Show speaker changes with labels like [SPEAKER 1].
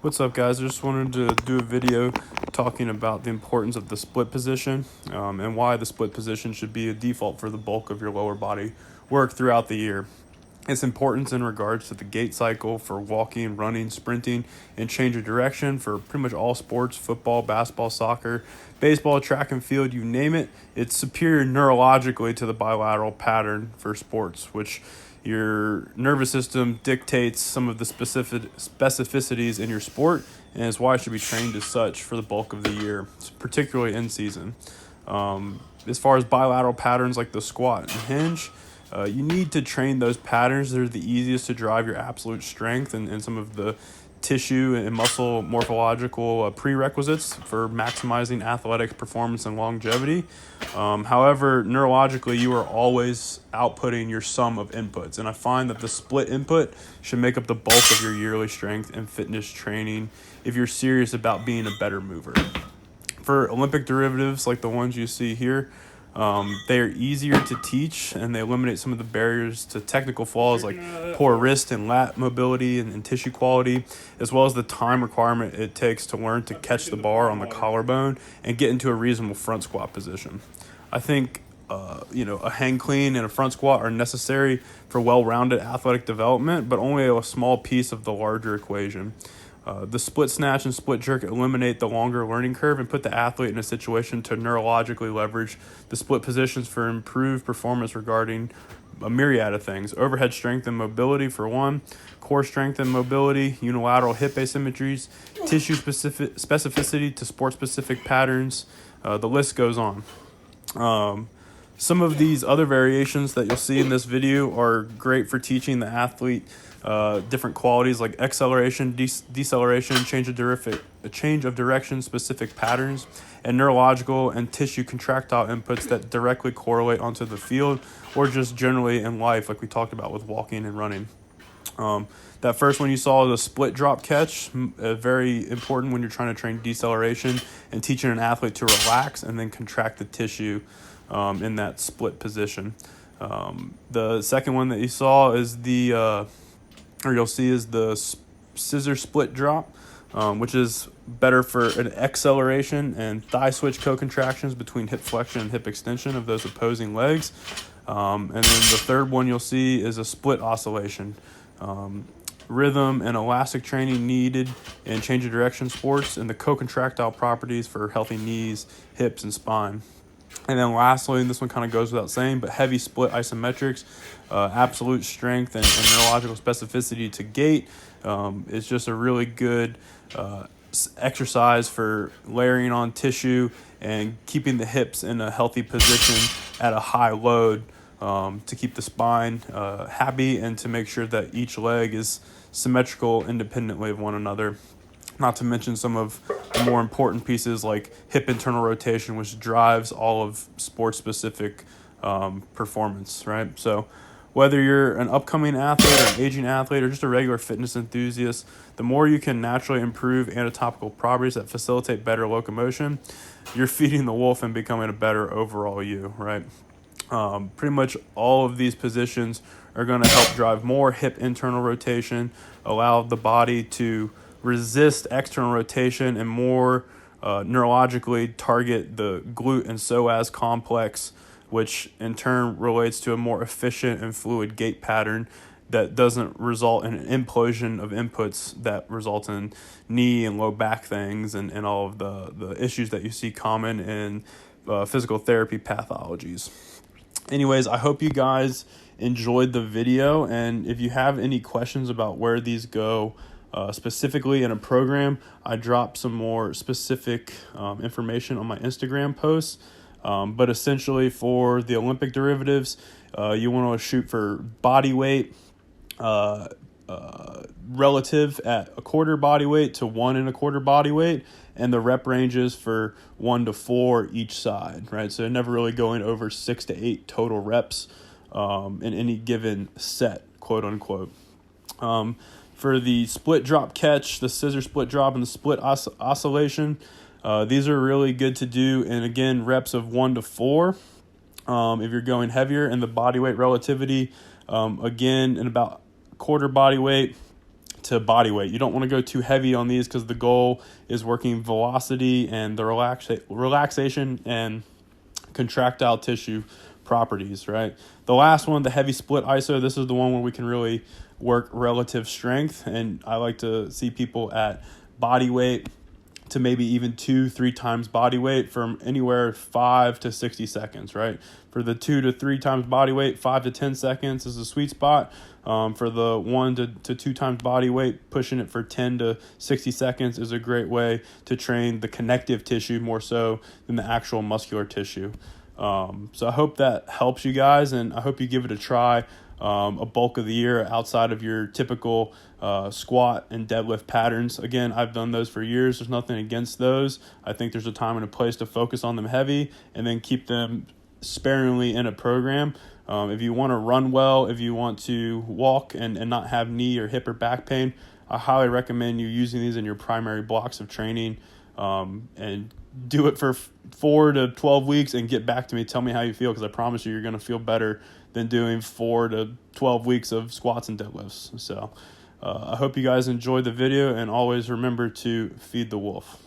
[SPEAKER 1] What's up, guys? I just wanted to do a video talking about the importance of the split position and why the split position should be a default for the bulk of your lower body work throughout the year. Its importance in regards to the gait cycle for walking, running, sprinting, and change of direction for pretty much all sports: football, basketball, soccer, baseball, track and field, you name it. It's superior neurologically to the bilateral pattern for sports, which your nervous system dictates some of the specificities in your sport, and is why it should be trained as such for the bulk of the year, particularly in season. As far as bilateral patterns like the squat and hinge, you need to train those patterns. They're the easiest to drive your absolute strength and some of the tissue and muscle morphological prerequisites for maximizing athletic performance and longevity. However, neurologically, you are always outputting your sum of inputs. And I find that the split input should make up the bulk of your yearly strength and fitness training if you're serious about being a better mover. For Olympic derivatives like the ones you see here, they are easier to teach, and they eliminate some of the barriers to technical flaws like poor wrist and lat mobility and tissue quality, as well as the time requirement it takes to learn to catch the bar on the collarbone and get into a reasonable front squat position. I think a hang clean and a front squat are necessary for well-rounded athletic development, but only a small piece of the larger equation. The split snatch and split jerk eliminate the longer learning curve and put the athlete in a situation to neurologically leverage the split positions for improved performance regarding a myriad of things: overhead strength and mobility for one, core strength and mobility, unilateral hip asymmetries, tissue specificity to sport-specific patterns. The list goes on. Some of these other variations that you'll see in this video are great for teaching the athlete different qualities like acceleration, deceleration, change of direction, specific patterns, and neurological and tissue contractile inputs that directly correlate onto the field or just generally in life, like we talked about with walking and running. That first one you saw, the split drop catch, very important when you're trying to train deceleration and teaching an athlete to relax and then contract the tissue in that split position. The second one that you saw is you'll see is the scissor split drop, which is better for an acceleration and thigh switch co-contractions between hip flexion and hip extension of those opposing legs. And then the third one you'll see is a split oscillation. Rhythm and elastic training needed in change of direction sports, and the co-contractile properties for healthy knees, hips, and spine. And then lastly, and this one kind of goes without saying, but heavy split isometrics, absolute strength and neurological specificity to gait is just a really good exercise for layering on tissue and keeping the hips in a healthy position at a high load to keep the spine happy and to make sure that each leg is symmetrical independently of one another. Not to mention some of the more important pieces like hip internal rotation, which drives all of sports-specific performance, right? So whether you're an upcoming athlete or an aging athlete or just a regular fitness enthusiast, the more you can naturally improve anatomical properties that facilitate better locomotion, you're feeding the wolf and becoming a better overall you, right? Pretty much all of these positions are going to help drive more hip internal rotation, allow the body to resist external rotation, and more neurologically target the glute and psoas complex, which in turn relates to a more efficient and fluid gait pattern that doesn't result in an implosion of inputs that results in knee and low back things and all of the issues that you see common in physical therapy pathologies. Anyways, I hope you guys enjoyed the video, and if you have any questions about where these go specifically in a program, I drop some more specific information on my Instagram posts. But essentially for the Olympic derivatives, you want to shoot for body weight relative at a quarter body weight to 1 1/4 body weight, and the rep ranges for 1 to 4 each side, right? So never really going over 6 to 8 total reps in any given set, quote unquote. For the split drop catch, the scissor split drop, and the split oscillation, these are really good to do in, again, reps of 1 to 4. If you're going heavier, and the body weight relativity, again, in about quarter body weight to body weight. You don't want to go too heavy on these because the goal is working velocity and the relaxation and contractile tissue properties, right? The last one, the heavy split iso, this is the one where we can really work relative strength, and I like to see people at body weight to maybe even 2-3 times body weight from anywhere 5 to 60 seconds, right? For the 2 to 3 times body weight, 5 to 10 seconds is a sweet spot. For the 1 to 2 times body weight, pushing it for 10 to 60 seconds is a great way to train the connective tissue more so than the actual muscular tissue. So I hope that helps you guys, and I hope you give it a try. A bulk of the year outside of your typical squat and deadlift patterns. Again, I've done those for years. There's nothing against those. I think there's a time and a place to focus on them heavy and then keep them sparingly in a program. If you want to run well, if you want to walk and not have knee or hip or back pain, I highly recommend you using these in your primary blocks of training, and do it for 4 to 12 weeks and get back to me. Tell me how you feel, because I promise you're going to feel better than doing 4 to 12 weeks of squats and deadlifts. So I hope you guys enjoyed the video, and always remember to feed the wolf.